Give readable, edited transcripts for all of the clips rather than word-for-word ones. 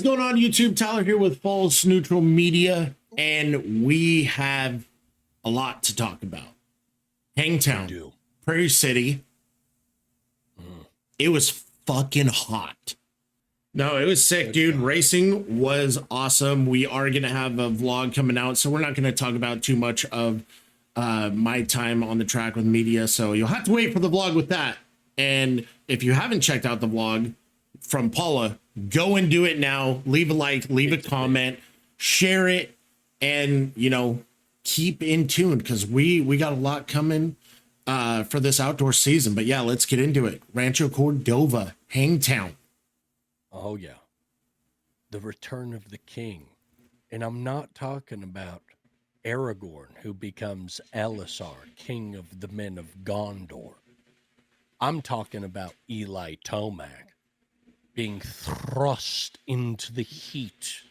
going on, YouTube? Tyler here with False Neutral Media, and we have a lot to talk about. Hangtown, Prairie City. It was fucking hot. No, it was sick, dude. Racing was awesome. We are going to have a vlog coming out, so we're not going to talk about too much of my time on the track with media, so you'll have to wait for the vlog with that. And if you haven't checked out the vlog from Paula, go and do it now. Leave a like, leave a comment, share it, and, you know, keep in tune because we got a lot coming for this outdoor season. But yeah, let's get into it. Rancho Cordova, Hangtown. Oh yeah, the return of the king. And I'm not talking about Aragorn, who becomes Elisar, king of the men of Gondor. I'm talking about Eli Tomac being thrust into the heat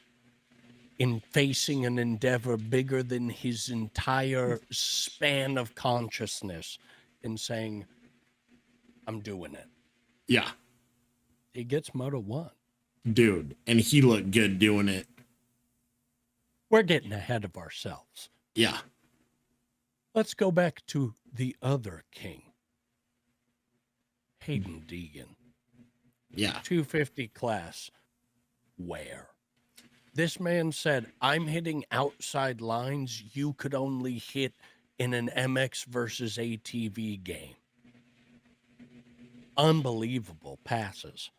in facing an endeavor bigger than his entire span of consciousness and saying, I'm doing it. Yeah. He gets Moto 1. Dude, and he looked good doing it. We're getting ahead of ourselves. Yeah. Let's go back to the other king, Hayden Deegan. Yeah. 250 class. Where? This man said, I'm hitting outside lines you could only hit in an MX versus ATV game. Unbelievable passes.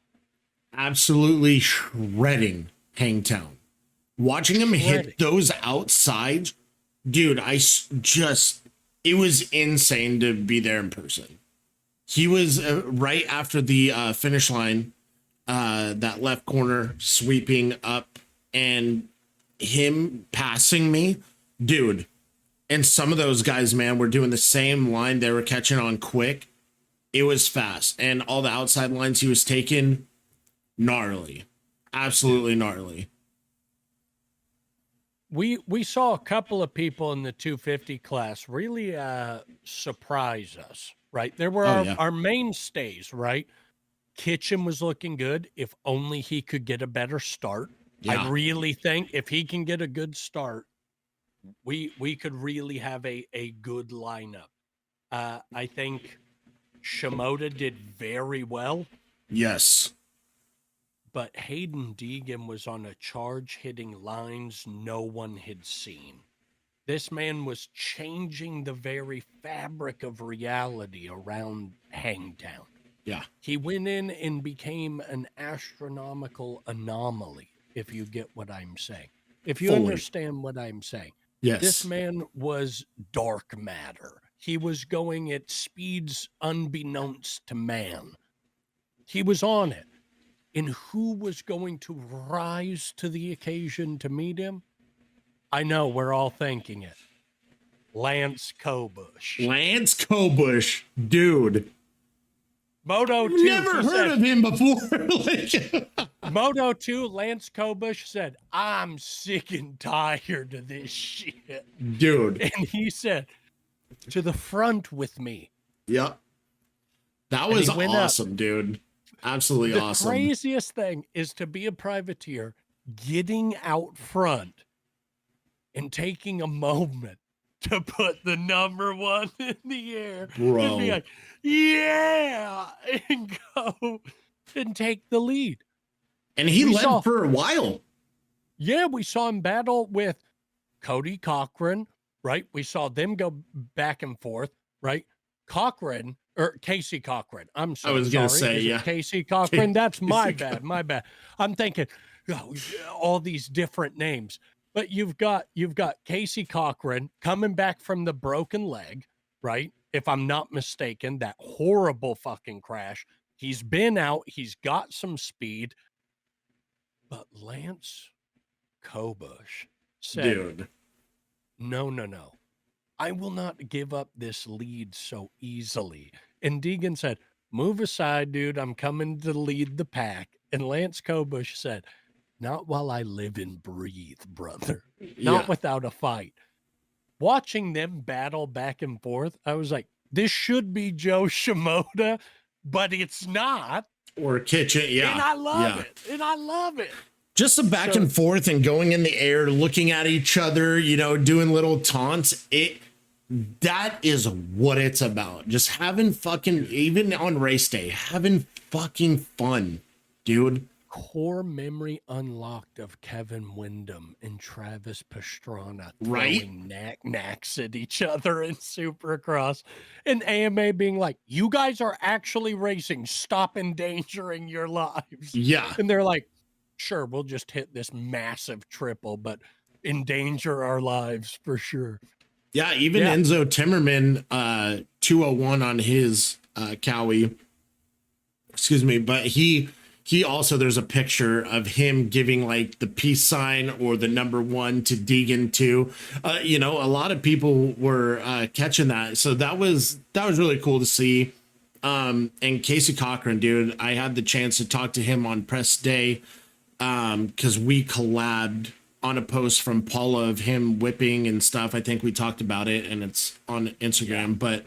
Absolutely shredding Hangtown. Watching him hit those outsides, dude, it was insane to be there in person. He was right after the finish line, that left corner sweeping up and him passing me, dude. And some of those guys, man, were doing the same line. They were catching on quick. It was fast. And all the outside lines he was taking, gnarly. Absolutely gnarly. We saw a couple of people in the 250 class really surprise us, right? There were our mainstays, right? Kitchen was looking good. If only he could get a better start. Yeah. I really think if he can get a good start, we could really have a good lineup. I think Shimoda did very well. Yes. But Hayden Deegan was on a charge hitting lines no one had seen. This man was changing the very fabric of reality around Hangtown. Yeah. He went in and became an astronomical anomaly, if you get what I'm saying. If you understand what I'm saying. Yes. This man was dark matter. He was going at speeds unbeknownst to man. He was on it. And who was going to rise to the occasion to meet him? I know we're all thinking it. Lance Kobush. Lance Kobush, dude. Moto 2. Never heard of him before. Moto 2, Lance Kobush said, I'm sick and tired of this shit. Dude. And he said, to the front with me. Yep. That was awesome, dude. Absolutely awesome. The craziest thing is to be a privateer, getting out front and taking a moment to put the number 1 in the air. Bro. And be like, yeah, and go and take the lead. And he led for a while. Yeah, we saw him battle with Cody Cochran, right? We saw them go back and forth, right? Cochran, or Casey Cochran. I'm sorry. I was going to say, yeah. Casey Cochran. That's my bad. My bad. I'm thinking all these different names. But you've got Casey Cochran coming back from the broken leg, right? If I'm not mistaken, that horrible fucking crash. He's been out. He's got some speed. But Lance Kobush said, dude, no. I will not give up this lead so easily. And Deegan said, move aside, dude. I'm coming to lead the pack. And Lance Kobush said, not while I live and breathe, brother. Not without a fight. Watching them battle back and forth, I was like, this should be Joe Shimoda, but it's not. Or Kitchen, yeah. And I love it. And I love it. Just a back and forth and going in the air, looking at each other, you know, doing little taunts. That is what it's about. Just having fucking, even on race day, having fucking fun, dude. Core memory unlocked of Kevin Windham and Travis Pastrana Right? throwing knacks at each other in Supercross, and AMA being like, "You guys are actually racing. Stop endangering your lives." Yeah. And they're like, "Sure, we'll just hit this massive triple, but endanger our lives for sure." Yeah, even Enzo Timmerman, 201 on his Cowie. Excuse me, but he also, there's a picture of him giving like the peace sign or the number 1 to Deegan too. You know, a lot of people were catching that, so that was really cool to see. And Casey Cochran, dude, I had the chance to talk to him on press day because we collabed on a post from Paula of him whipping and stuff. I think we talked about it and it's on Instagram, but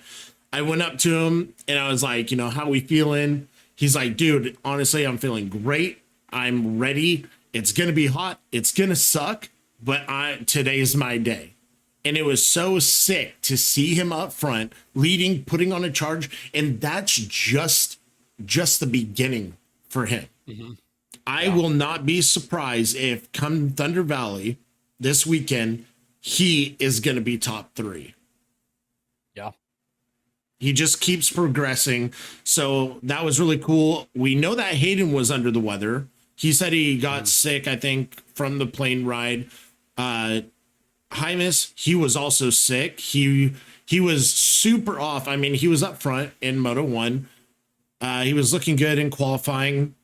I went up to him and I was like, you know, how we feeling? He's like, dude, honestly, I'm feeling great. I'm ready. It's going to be hot. It's going to suck, but today's my day. And it was so sick to see him up front leading, putting on a charge. And that's just the beginning for him. Mm-hmm. I will not be surprised if come Thunder Valley this weekend, he is going to be top 3. Yeah. He just keeps progressing. So that was really cool. We know that Hayden was under the weather. He said he got sick, I think, from the plane ride. Hymus, he was also sick. He was super off. I mean, he was up front in Moto 1. He was looking good in qualifying.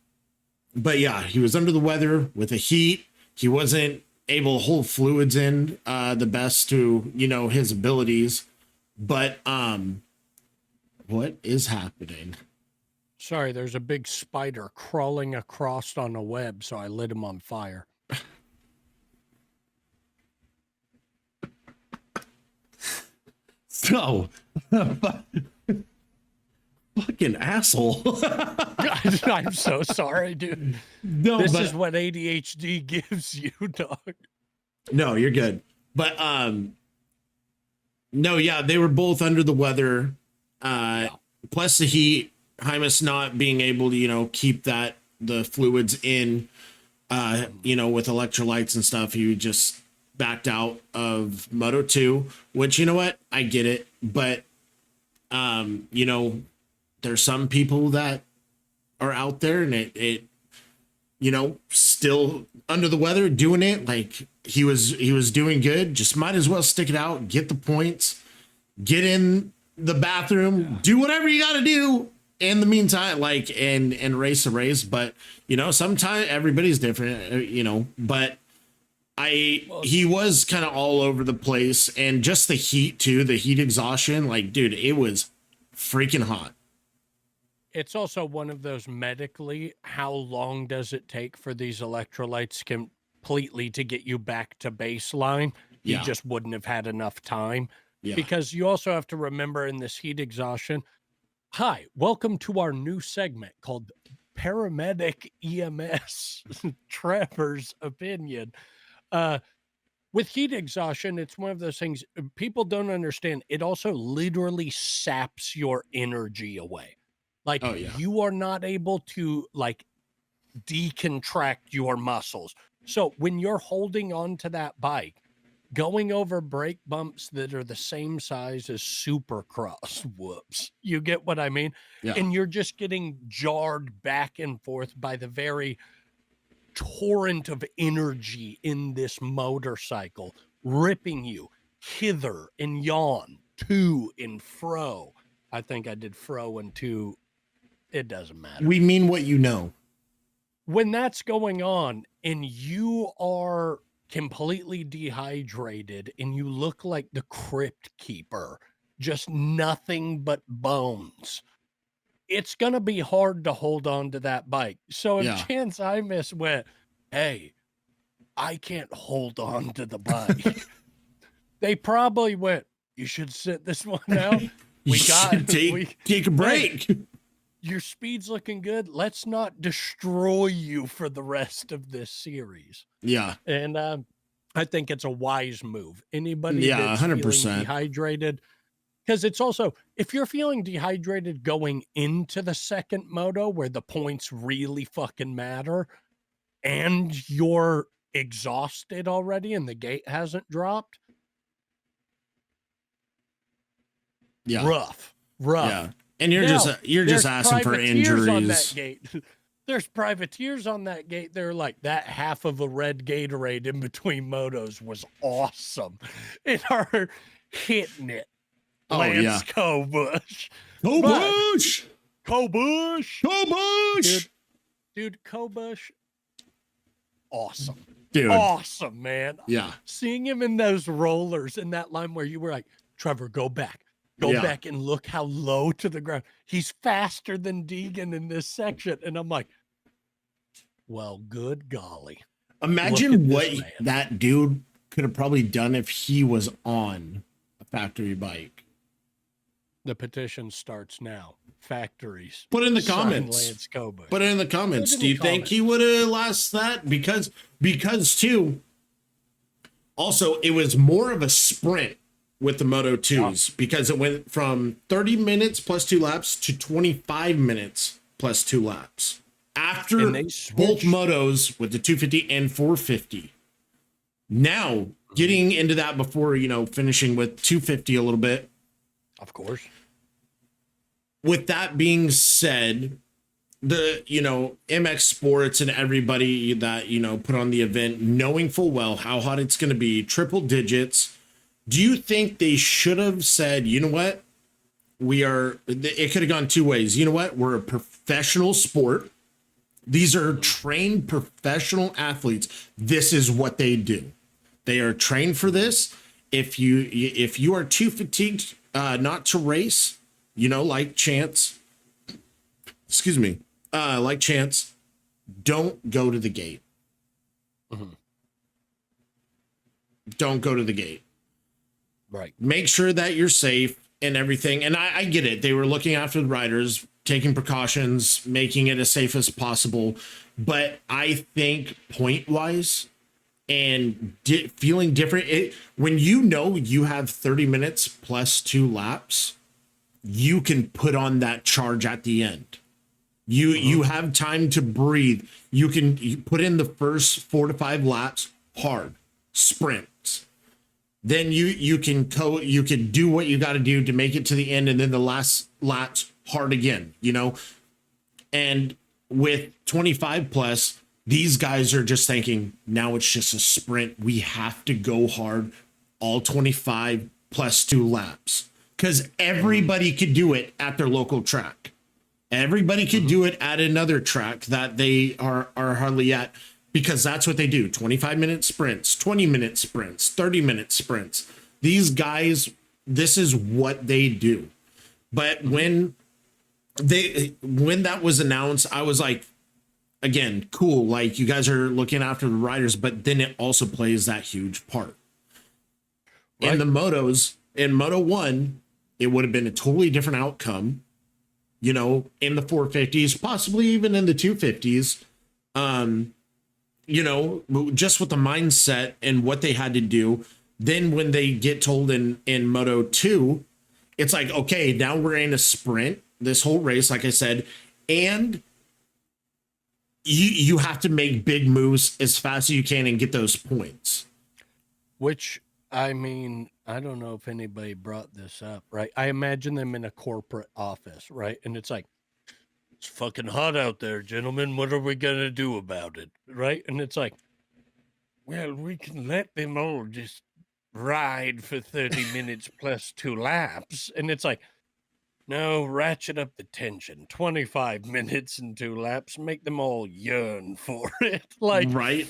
But yeah, he was under the weather with the heat. He wasn't able to hold fluids in the best to, you know, his abilities. But what is happening? Sorry, there's a big spider crawling across on a web, so I lit him on fire. So, fucking asshole. I'm so sorry, dude. No, this is what ADHD gives you, dog. No, you're good. But no, yeah, they were both under the weather. Plus the heat, Hymus not being able to, you know, keep the fluids in, you know, with electrolytes and stuff. He just backed out of Moto 2, which, you know what, I get it. But, you know, there's some people that are out there and it, you know, still under the weather doing it. Like he was doing good. Just might as well stick it out, get the points, get in the bathroom, do whatever you got to do in the meantime, like, and race a race. But, you know, sometimes everybody's different, you know, but he was kind of all over the place, and just the heat too, the heat exhaustion, like, dude, it was freaking hot. It's also one of those medically, how long does it take for these electrolytes completely to get you back to baseline? You just wouldn't have had enough time. Yeah. Because you also have to remember in this heat exhaustion. Hi, welcome to our new segment called Paramedic EMS, Trevor's opinion. With heat exhaustion, it's one of those things people don't understand. It also literally saps your energy away. Like, you are not able to, like, decontract your muscles. So when you're holding on to that bike, going over brake bumps that are the same size as Supercross, whoops, you get what I mean? Yeah. And you're just getting jarred back and forth by the very torrent of energy in this motorcycle, ripping you hither and yon, to and fro. I think I did fro and to. It doesn't matter. We mean what you know. When that's going on and you are completely dehydrated and you look like the Crypt Keeper, just nothing but bones, it's going to be hard to hold on to that bike. So if Chance Hymus went, hey, I can't hold on to the bike, they probably went, you should sit this one out. Take a break. your speed's looking good. Let's not destroy you for the rest of this series. Yeah. And I think it's a wise move. Anybody Yeah, that's feeling 100%. dehydrated, because it's also, if you're feeling dehydrated going into the second moto where the points really fucking matter and you're exhausted already and the gate hasn't dropped, Yeah. rough. Yeah. And you're Now, just asking for privateers on that injuries. gate. There's privateers on that gate. They're like, that half of a red Gatorade in between motos was awesome. And are hitting it. Oh, Lance yeah. Kobush. Kobush! Kobush. Kobush! Dude, Kobush. Awesome. Dude. Awesome, man. Yeah. Seeing him in those rollers in that line where you were like, Trevor, go back. Go back and look how low to the ground. He's faster than Deegan in this section. And I'm like, well, good golly. Imagine what that dude could have probably done if he was on a factory bike. The petition starts now. Factories. Put in the comments. Lance Kobush. Put it in the comments. Do you think he would have lost that? Because too, also, it was more of a sprint with the Moto 2s because it went from 30 minutes plus 2 laps to 25 minutes plus 2 laps after both motos with the 250 and 450. Now getting into that before, finishing with 250 a little bit. Of course. With that being said, the, MX Sports and everybody that, put on the event, knowing full well how hot it's going to be, triple digits, do you think they should have said, you know what? It could have gone two ways. You know what? We're a professional sport. These are trained professional athletes. This is what they do. They are trained for this. If you are too fatigued not to race, like Chance, like Chance, don't go to the gate. Mm-hmm. Don't go to the gate. Right. Make sure that you're safe and everything. And I get it. They were looking after the riders, taking precautions, making it as safe as possible. But I think point wise and feeling different, when you have 30 minutes plus 2 laps, you can put on that charge at the end. You have time to breathe. You put in the first 4 to 5 laps hard, sprints. Then you can do what you got to do to make it to the end, and then the last laps hard again, And with 25 plus, these guys are just thinking, now it's just a sprint. We have to go hard all 25 plus 2 laps because everybody could do it at their local track. Everybody could do it at another track that they are hardly at. Because that's what they do. 25-minute sprints, 20-minute sprints, 30-minute sprints. These guys, this is what they do. But when that was announced, I was like, again, cool. Like, you guys are looking after the riders, but then it also plays that huge part. Right. In the motos, in Moto 1, it would have been a totally different outcome, in the 450s, possibly even in the 250s. Just with the mindset and what they had to do. Then when they get told in Moto 2, it's like, okay, now we're in a sprint, this whole race, like I said, and you have to make big moves as fast as you can and get those points. Which, I mean, I don't know if anybody brought this up, right? I imagine them in a corporate office, right? And it's like, it's fucking hot out there, gentlemen. What are we going to do about it? Right. And it's like, well, we can let them all just ride for 30 minutes plus 2 laps. And it's like, no, ratchet up the tension. 25 minutes and 2 laps, make them all yearn for it. Like, right.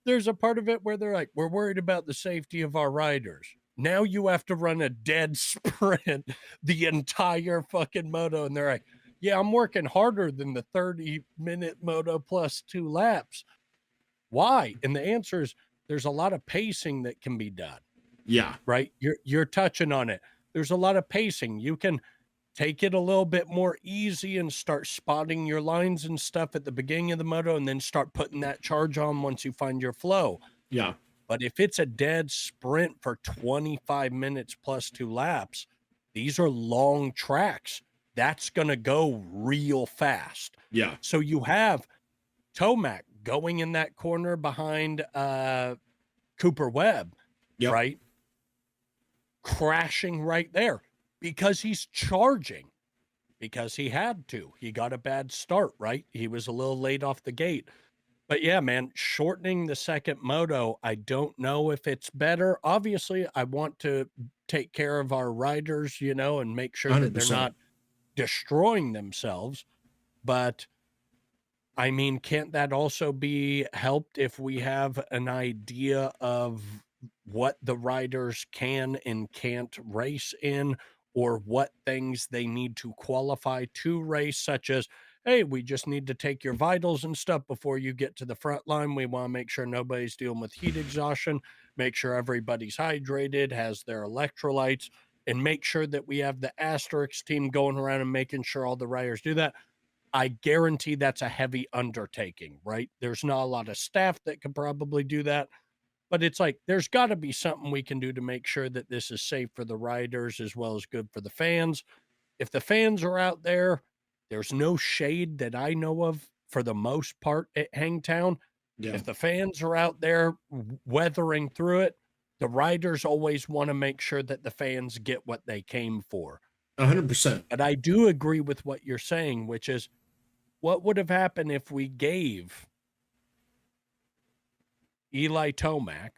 There's a part of it where they're like, we're worried about the safety of our riders. Now you have to run a dead sprint the entire fucking moto. And they're like, yeah, I'm working harder than the 30-minute moto plus 2 laps. Why? And the answer is there's a lot of pacing that can be done. Yeah. Right? You're touching on it. There's a lot of pacing. You can take it a little bit more easy and start spotting your lines and stuff at the beginning of the moto, and then start putting that charge on once you find your flow. Yeah. But if it's a dead sprint for 25 minutes plus 2 laps, these are long tracks. That's going to go real fast. Yeah. So you have Tomac going in that corner behind Cooper Webb, Yep. right? Crashing right there because he's charging, because he had to. He got a bad start, right? He was a little late off the gate. But yeah, man, shortening the second moto, I don't know if it's better. Obviously, I want to take care of our riders, you know, and make sure that they're 100%. not destroying themselves. But I mean, can't that also be helped if we have an idea of what the riders can and can't race in, or what things they need to qualify to race, such as, hey, we just need to take your vitals and stuff before you get to the front line. We want to make sure nobody's dealing with heat exhaustion, make sure everybody's hydrated, has their electrolytes, and make sure that we have the asterisk team going around and making sure all the riders do that. I guarantee that's a heavy undertaking, right? There's not a lot of staff that could probably do that, but it's like there's got to be something we can do to make sure that this is safe for the riders as well as good for the fans. If the fans are out there, there's no shade that I know of for the most part at Hangtown. Yeah. If the fans are out there weathering through it, the riders always want to make sure that the fans get what they came for. 100%. But I do agree with what you're saying, which is, what would have happened if we gave Eli Tomac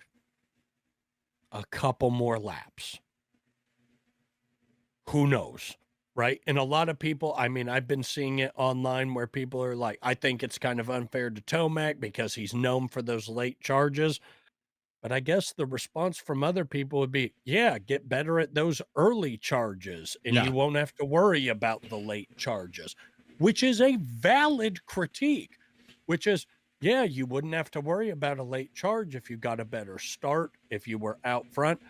a couple more laps? Who knows, right? And a lot of people, I mean, I've been seeing it online where people are like, I think it's kind of unfair to Tomac because he's known for those late charges. But I guess the response from other people would be, yeah, get better at those early charges and Yeah. you won't have to worry about the late charges, which is a valid critique, which is, yeah, you wouldn't have to worry about a late charge if you got a better start, if you were out front.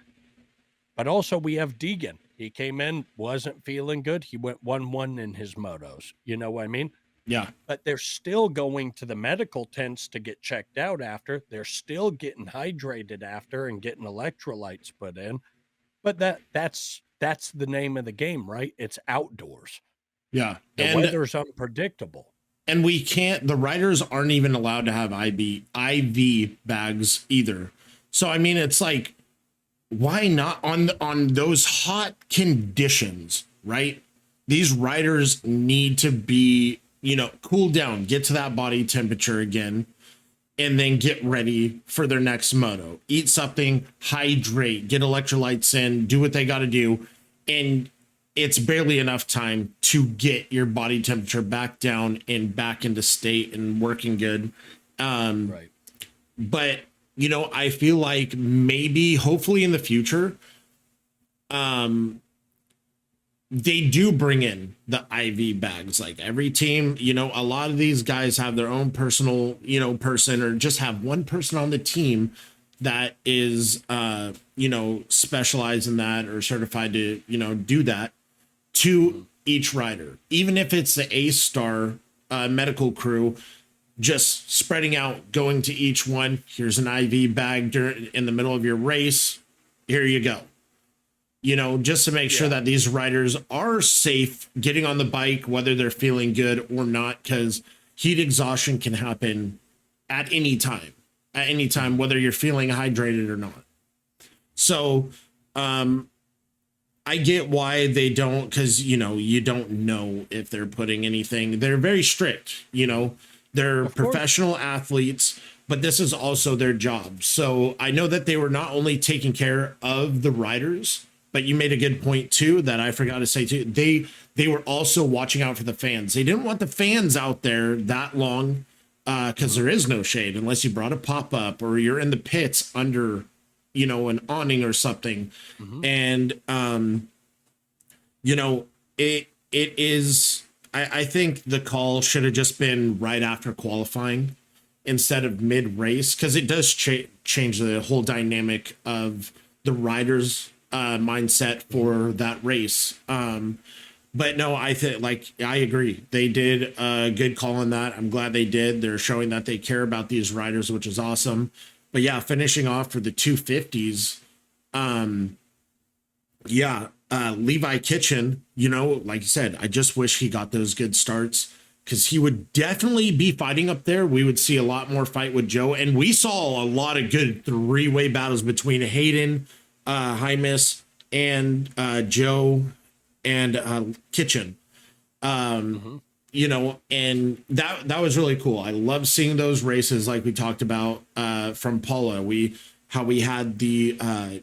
But also we have Deegan. He came in, wasn't feeling good. He went 1-1 in his motos. You know what I mean? Yeah. But they're still going to the medical tents to get checked out after. They're still getting hydrated after and getting electrolytes put in. But that's the name of the game, right? It's outdoors. Yeah. The weather's unpredictable. And we can't, the riders aren't even allowed to have IV bags either. So I mean, it's like, why not on those hot conditions, right? These riders need to be, you know, cool down, get to that body temperature again, and then get ready for their next moto. Eat something, hydrate, get electrolytes in, do what they got to do. And it's barely enough time to get your body temperature back down and back into state and working good. Right. But, you know, I feel like maybe, hopefully in the future, they do bring in the IV bags. Like every team, you know, a lot of these guys have their own personal, you know, person, or just have one person on the team that is, you know, specialized in that or certified to, you know, do that to each rider. Even if it's the A-star medical crew, just spreading out, going to each one. Here's an IV bag in the middle of your race. Here you go. You know, just to make sure that these riders are safe getting on the bike, whether they're feeling good or not, because heat exhaustion can happen at any time, whether you're feeling hydrated or not. So, I get why they don't, because, you know, you don't know if they're putting anything. They're very strict, you know, they're professional athletes, but this is also their job. So I know that they were not only taking care of the riders, but you made a good point too, that I forgot to say too. They were also watching out for the fans. They didn't want the fans out there that long, because there is no shade unless you brought a pop-up or you're in the pits under, you know, an awning or something. And, you know, it is, I think the call should have just been right after qualifying instead of mid race, because it does change the whole dynamic of the riders' mindset for that race. But no, I think like I agree. They did a good call on that. I'm glad they did. They're showing that they care about these riders, which is awesome. But yeah, finishing off for the 250s. Yeah, Levi Kitchen, you know, like you said, I just wish he got those good starts because he would definitely be fighting up there. We would see a lot more fight with Joe, and we saw a lot of good three-way battles between Hayden, Hymus, and Joe and Kitchen. You know, and that was really cool. I love seeing those races, like we talked about from Paula. How we had the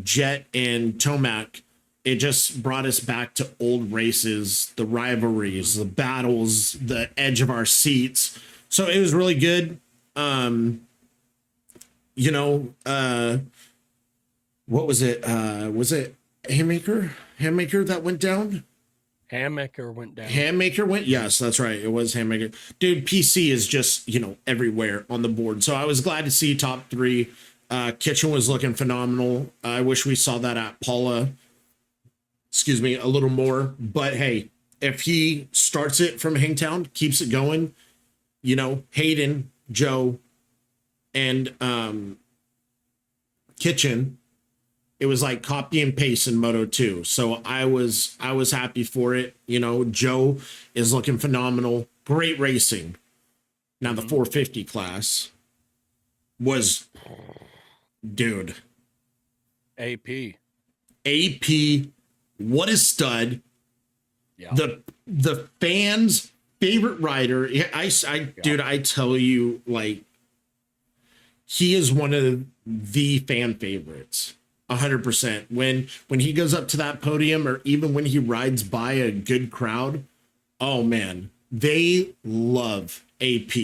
Jet and Tomac. It just brought us back to old races, the rivalries, the battles, the edge of our seats. So it was really good. You know, what was it? Was it Handmaker that went down? Handmaker went down. Handmaker went, yes, that's right. It was Handmaker. Dude, PC is just, you know, everywhere on the board. So I was glad to see top three. Kitchen was looking phenomenal. I wish we saw that at Paula. Excuse me, a little more. But hey, if he starts it from Hangtown, keeps it going, you know, Hayden, Joe, and Kitchen, it was like copy and paste in Moto 2. So I was happy for it. You know, Joe is looking phenomenal. Great racing. Now the 450 class was, dude. AP. What a stud. Yeah. The fans' favorite rider. Dude, I tell you, like, he is one of the fan favorites. 100%. When he goes up to that podium, or even when he rides by a good crowd, oh man, they love AP.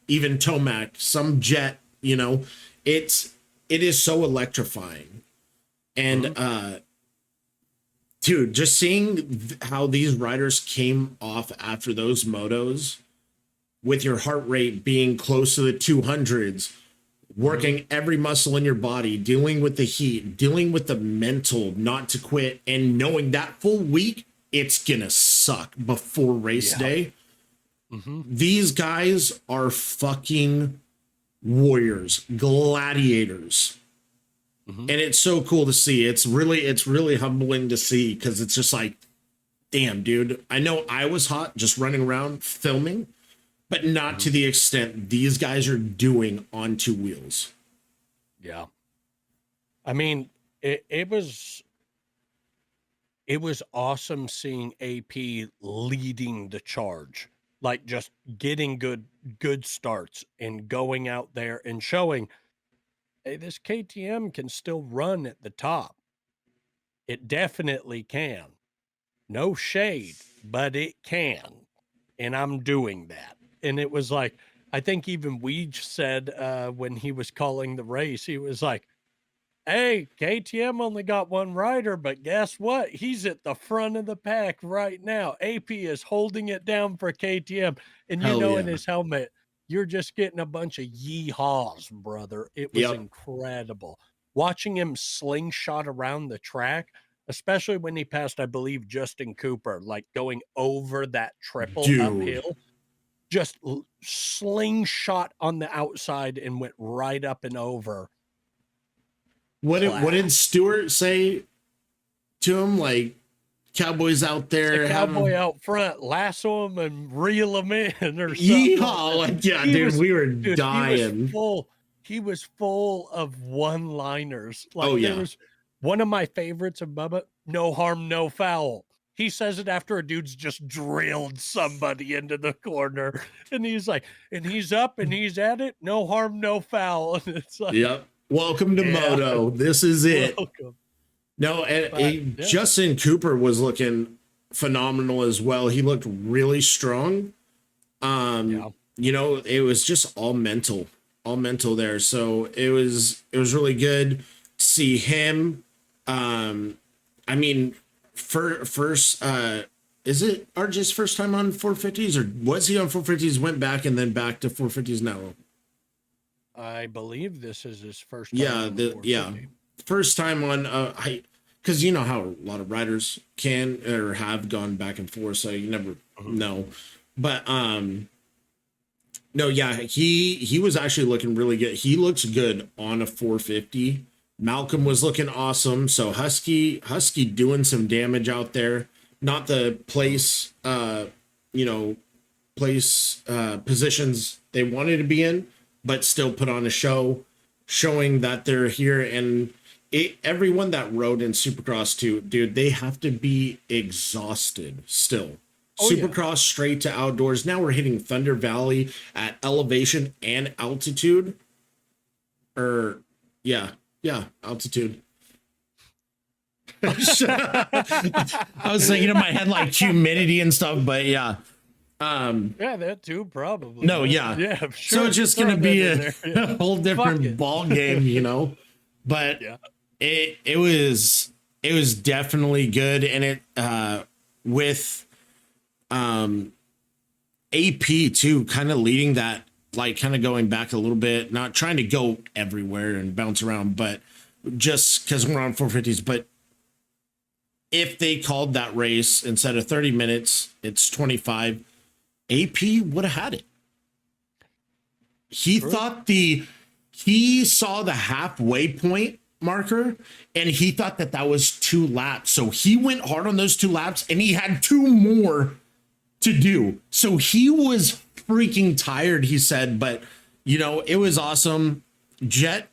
Even Tomac, some Jet, you know, it is so electrifying. And dude, just seeing how these riders came off after those motos with your heart rate being close to the 200s, working every muscle in your body, dealing with the heat, dealing with the mental not to quit, and knowing that full week it's gonna suck before race day. These guys are fucking warriors, gladiators. And it's so cool to see. It's really humbling to see, because it's just like, damn, dude, I know I was hot just running around filming, but not to the extent these guys are doing on two wheels. Yeah. I mean, it was awesome seeing AP leading the charge, like just getting good starts and going out there and showing, hey, this KTM can still run at the top. It definitely can. No shade, but it can. And I'm doing that. And it was like, I think even Weege said when he was calling the race, he was like, hey, KTM only got one rider, but guess what? He's at the front of the pack right now. AP is holding it down for KTM. And you Hell know, yeah. in his helmet, you're just getting a bunch of yeehaws, brother. It was incredible. Watching him slingshot around the track, especially when he passed, I believe, Justin Cooper, like going over that triple uphill, just slingshot on the outside and went right up and over. What did Stewart say to him? Like, cowboys out there, cowboy out front, lasso him and reel him in, or something. Yeehaw! Like, yeah, dude, we were dying. He was full of one-liners. Like, oh yeah, there was one of my favorites of Bubba. No harm, no foul. He says it after a dude's just drilled somebody into the corner, and he's like, and he's up and he's at it. No harm, no foul. And it's like, yep. Welcome to Moto. This is it. Welcome. No, and Justin Cooper was looking phenomenal as well. He looked really strong. You know, it was just all mental there. So it was really good to see him. I mean, first, is it RJ's first time on 450s, or was he on 450s, went back and then back to 450s now? I believe this is his first time. First time on because you know how a lot of riders can or have gone back and forth, so you never know. But no, yeah, he was actually looking really good. He looks good on a 450. Malcolm was looking awesome. So Husky doing some damage out there. Not the place positions they wanted to be in, but still put on a show, showing that they're here. And everyone that rode in Supercross too, dude, they have to be exhausted still. Supercross straight to outdoors. Now we're hitting Thunder Valley at elevation and altitude. Altitude. I was thinking in my head like humidity and stuff, but yeah. Yeah, that too, probably. No, yeah. Yeah, sure. So it's just gonna be a whole different ball game, you know. But it was definitely good, and it with AP too, kind of leading that, like kind of going back a little bit, not trying to go everywhere and bounce around, but just because we're on 450s. But if they called that race instead of 30 minutes, it's 25, AP would have had it. He thought he saw the halfway point marker and he thought that was 2 laps. So he went hard on those 2 laps and he had 2 more to do. So he was freaking tired, he said, but you know, it was awesome. Jet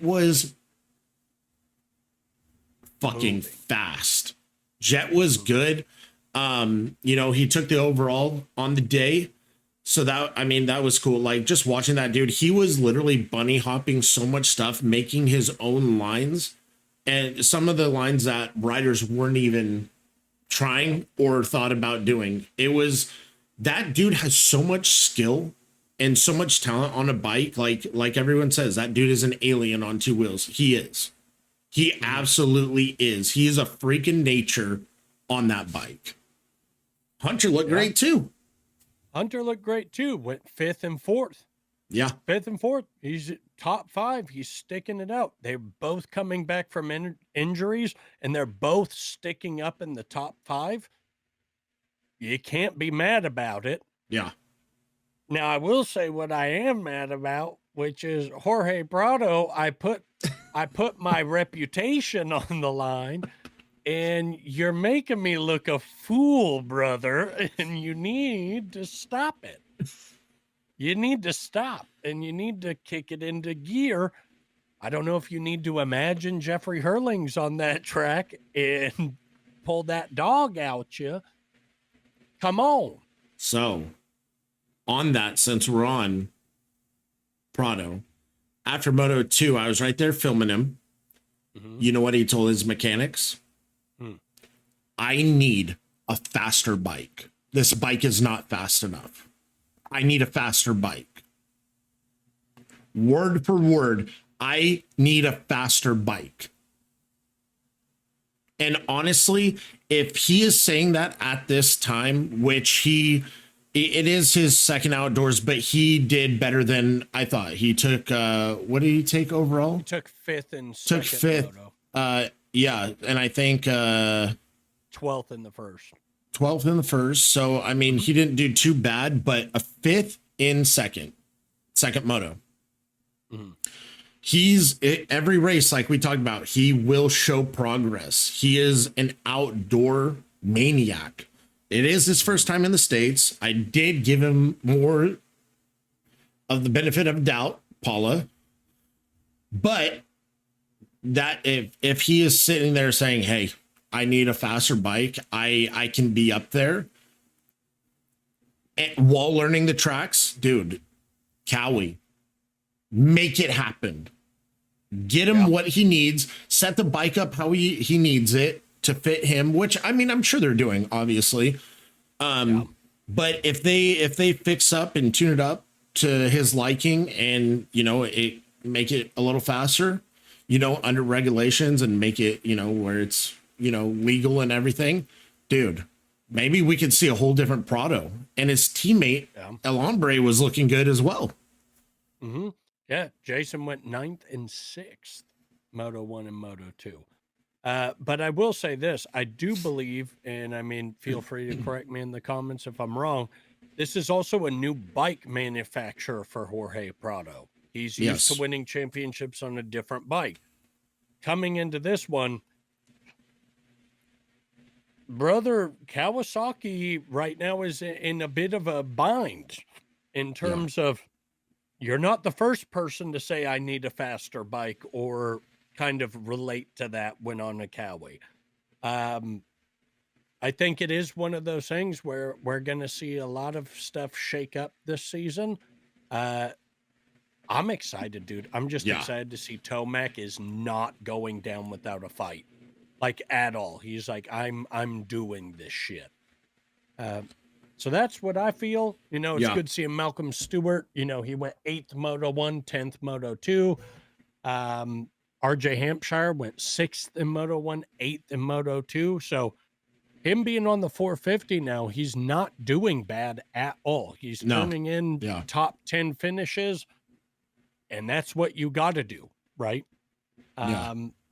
was fucking fast. Jet was good. You know, he took the overall on the day. So that was cool. Like just watching that dude, he was literally bunny hopping so much stuff, making his own lines, and some of the lines that riders weren't even trying or thought about doing. It was, that dude has so much skill and so much talent on a bike. Like everyone says, that dude is an alien on 2 wheels. He is. He absolutely is. He is a freaking nature on that bike. Hunter looked great too. Hunter looked great too. Went 5th and 4th. Yeah. 5th and 4th. He's top 5. He's sticking it out. They're both coming back from injuries, and they're both sticking up in the top 5. You can't be mad about it. Yeah. Now, I will say what I am mad about, which is Jorge Prado. I put my reputation on the line, and you're making me look a fool, brother, and you need to stop it. You need to stop, and you need to kick it into gear. I don't know if you need to imagine Jeffrey Hurling's on that track and pull that dog out you. Come on. So, on that, since we're on Prado, after Moto 2, I was right there filming him. You know what he told his mechanics? I need a faster bike. This bike is not fast enough. I need a faster bike. Word for word, I need a faster bike. And honestly, if he is saying that at this time, which it is his second outdoors, but he did better than I thought. He took, what did he take overall? He took 5th and Took 5th. Moto. Yeah. And I think, 12th in the first. 12th in the first. So, I mean, he didn't do too bad, but a 5th in second moto. He's every race, like we talked about, he will show progress. He is an outdoor maniac. It is his first time in the States. I did give him more of the benefit of doubt, Paula. But that if he is sitting there saying, hey, I need a faster bike, I can be up there. And while learning the tracks, dude, Cowie, make it happen. Get him what he needs. Set the bike up how he needs it to fit him, which I mean, I'm sure they're doing, obviously. But if they fix up and tune it up to his liking and, you know, make it a little faster, you know, under regulations and make it, you know, where it's, you know, legal and everything, dude, maybe we could see a whole different Prado. And his teammate, El Hombre, was looking good as well. Yeah, Jason went 9th and 6th, Moto 1 and Moto 2. But I will say this, I do believe, and I mean, feel free to correct me in the comments if I'm wrong, this is also a new bike manufacturer for Jorge Prado. He's used to Yes. winning championships on a different bike. Coming into this one, brother Kawasaki right now is in a bit of a bind in terms of you're not the first person to say I need a faster bike or kind of relate to that when on a Cowie. I think it is one of those things where we're going to see a lot of stuff shake up this season. I'm excited, dude. I'm just excited to see Tomac is not going down without a fight, like at all. He's like, I'm doing this shit. So that's what I feel. You know, it's good seeing Malcolm Stewart. You know, he went 8th Moto 1, 10th Moto 2. RJ Hampshire went 6th in Moto 1, 8th in Moto 2. So him being on the 450 now, he's not doing bad at all. He's turning in top 10 finishes, and that's what you got to do, right?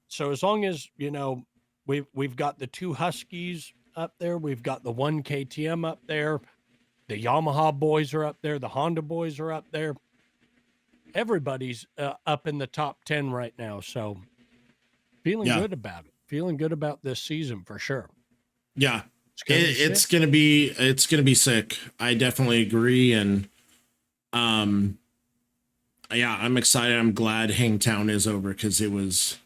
So as long as, you know, we've got the 2 Huskies up there, we've got the 1 KTM up there, the Yamaha boys are up there, the Honda boys are up there. Everybody's up in the top 10 right now. So feeling good about it. Feeling good about this season for sure. Yeah. It's gonna be sick. I definitely agree. And yeah, I'm excited. I'm glad Hangtown is over because it was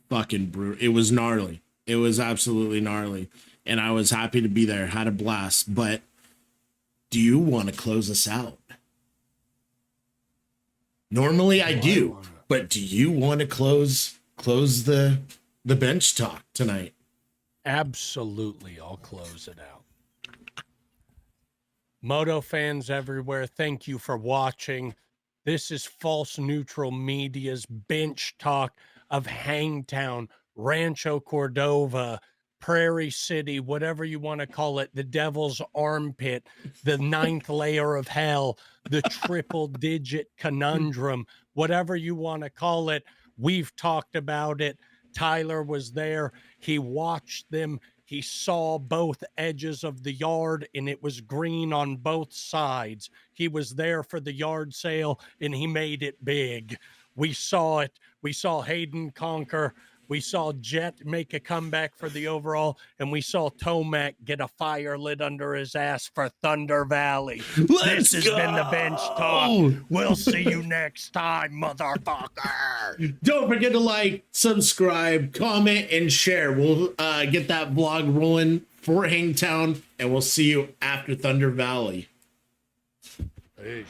fucking brutal. It was gnarly. It was absolutely gnarly. And I was happy to be there, had a blast. But do you want to close us out? Normally I do, but do you want to close the bench talk tonight? Absolutely. I'll close it out. Moto fans everywhere, thank you for watching. This is False Neutral Media's bench talk of Hangtown, Rancho Cordova, Prairie City, whatever you want to call it, the devil's armpit, the 9th layer of hell, the triple digit conundrum, whatever you want to call it. We've talked about it. Tyler was there. He watched them. He saw both edges of the yard, and it was green on both sides. He was there for the yard sale, and he made it big. We saw it. We saw Hayden conquer. We saw Jet make a comeback for the overall, and we saw Tomac get a fire lit under his ass for Thunder Valley. This has been the bench talk. We'll see you next time, motherfucker. Don't forget to like, subscribe, comment, and share. We'll get that vlog rolling for Hangtown, and we'll see you after Thunder Valley. Peace.